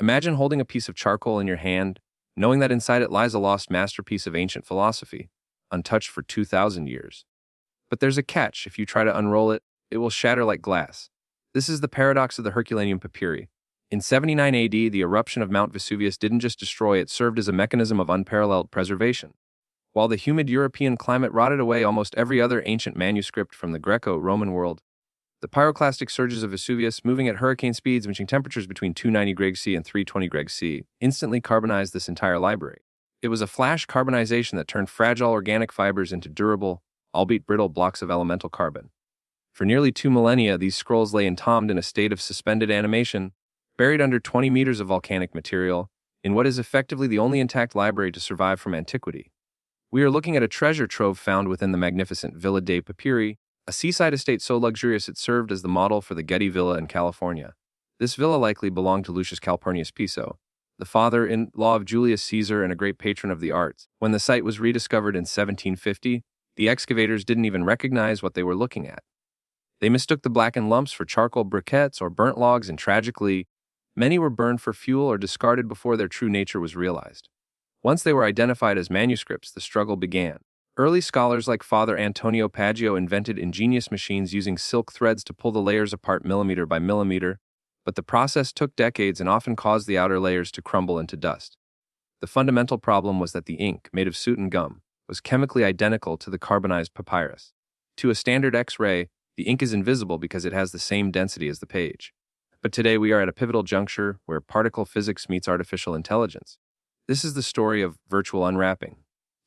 Imagine holding a piece of charcoal in your hand, knowing that inside it lies a lost masterpiece of ancient philosophy, untouched for 2,000 years. But there's a catch. If you try to unroll it, it will shatter like glass. This is the paradox of the Herculaneum Papyri. In 79 AD, the eruption of Mount Vesuvius didn't just destroy, it served as a mechanism of unparalleled preservation. While the humid European climate rotted away almost every other ancient manuscript from the Greco-Roman world, the pyroclastic surges of Vesuvius, moving at hurricane speeds reaching temperatures between 290 degrees C and 320 degrees C, instantly carbonized this entire library. It was a flash carbonization that turned fragile organic fibers into durable, albeit brittle blocks of elemental carbon. For nearly 2 millennia, these scrolls lay entombed in a state of suspended animation, buried under 20 meters of volcanic material, in what is effectively the only intact library to survive from antiquity. We are looking at a treasure trove found within the magnificent Villa dei Papyri, a seaside estate so luxurious it served as the model for the Getty Villa in California. This villa likely belonged to Lucius Calpurnius Piso, the father-in-law of Julius Caesar and a great patron of the arts. When the site was rediscovered in 1750, the excavators didn't even recognize what they were looking at. They mistook the blackened lumps for charcoal briquettes or burnt logs, and tragically, many were burned for fuel or discarded before their true nature was realized. Once they were identified as manuscripts, the struggle began. Early scholars like Father Antonio Paggio invented ingenious machines using silk threads to pull the layers apart millimeter by millimeter, but the process took decades and often caused the outer layers to crumble into dust. The fundamental problem was that the ink, made of soot and gum, was chemically identical to the carbonized papyrus. To a standard X-ray, the ink is invisible because it has the same density as the page. But today we are at a pivotal juncture where particle physics meets artificial intelligence. This is the story of virtual unwrapping.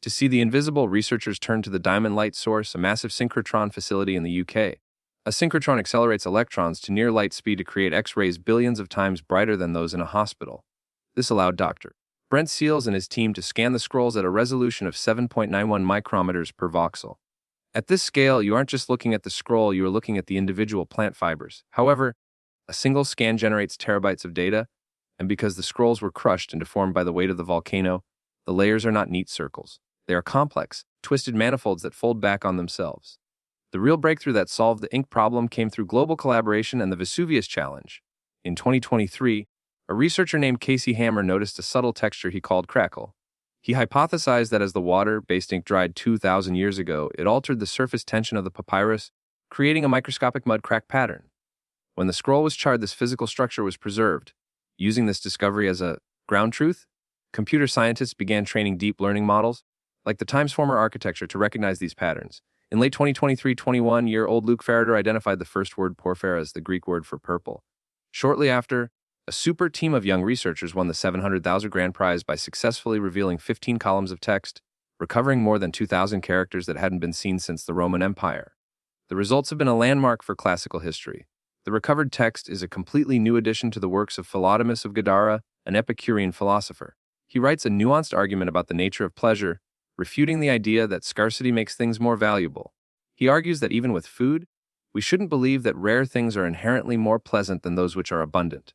To see the invisible, researchers turned to the Diamond Light Source, a massive synchrotron facility in the UK. A synchrotron accelerates electrons to near light speed to create X-rays billions of times brighter than those in a hospital. This allowed Dr. Brent Seals and his team to scan the scrolls at a resolution of 7.91 micrometers per voxel. At this scale, you aren't just looking at the scroll, you are looking at the individual plant fibers. However, a single scan generates terabytes of data, and because the scrolls were crushed and deformed by the weight of the volcano, the layers are not neat circles. They are complex, twisted manifolds that fold back on themselves. The real breakthrough that solved the ink problem came through global collaboration and the Vesuvius Challenge. In 2023, a researcher named Casey Hammer noticed a subtle texture he called crackle. He hypothesized that as the water-based ink dried 2,000 years ago, it altered the surface tension of the papyrus, creating a microscopic mud crack pattern. When the scroll was charred, this physical structure was preserved. Using this discovery as a ground truth, computer scientists began training deep learning models, like the Times-Former architecture, to recognize these patterns. In late 2023, 21-year-old Luke Farrader identified the first word porphyr as the Greek word for purple. Shortly after, a super team of young researchers won the $700,000 grand prize by successfully revealing 15 columns of text, recovering more than 2,000 characters that hadn't been seen since the Roman Empire. The results have been a landmark for classical history. The recovered text is a completely new addition to the works of Philodemus of Gadara, an Epicurean philosopher. He writes a nuanced argument about the nature of pleasure, refuting the idea that scarcity makes things more valuable. He argues that even with food, we shouldn't believe that rare things are inherently more pleasant than those which are abundant.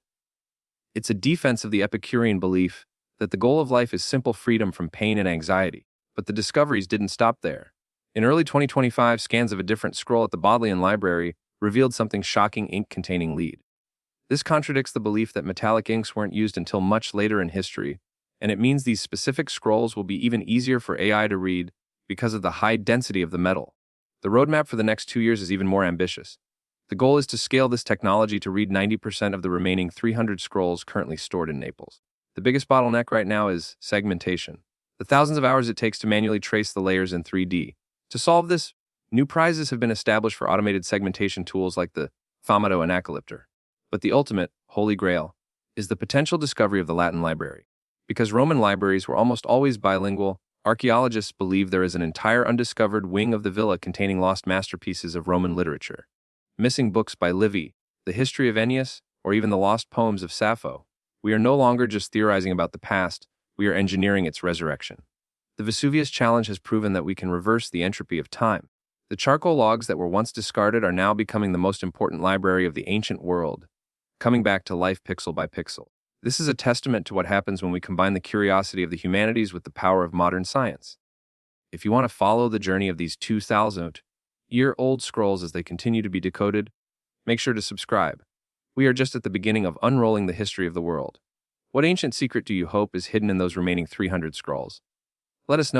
It's a defense of the Epicurean belief that the goal of life is simple freedom from pain and anxiety. But the discoveries didn't stop there. In early 2025, scans of a different scroll at the Bodleian Library revealed something shocking: ink containing lead. This contradicts the belief that metallic inks weren't used until much later in history, and it means these specific scrolls will be even easier for AI to read because of the high density of the metal. The roadmap for the next 2 years is even more ambitious. The goal is to scale this technology to read 90% of the remaining 300 scrolls currently stored in Naples. The biggest bottleneck right now is segmentation, the thousands of hours it takes to manually trace the layers in 3D. To solve this, new prizes have been established for automated segmentation tools like the Thaumato and Acalyptor. But the ultimate, holy grail, is the potential discovery of the Latin library. Because Roman libraries were almost always bilingual, archaeologists believe there is an entire undiscovered wing of the villa containing lost masterpieces of Roman literature. Missing books by Livy, the history of Ennius, or even the lost poems of Sappho. We are no longer just theorizing about the past, we are engineering its resurrection. The Vesuvius Challenge has proven that we can reverse the entropy of time. The charcoal logs that were once discarded are now becoming the most important library of the ancient world, coming back to life pixel by pixel. This is a testament to what happens when we combine the curiosity of the humanities with the power of modern science. If you want to follow the journey of these 2,000-year-old scrolls as they continue to be decoded, make sure to subscribe. We are just at the beginning of unrolling the history of the world. What ancient secret do you hope is hidden in those remaining 300 scrolls? Let us know.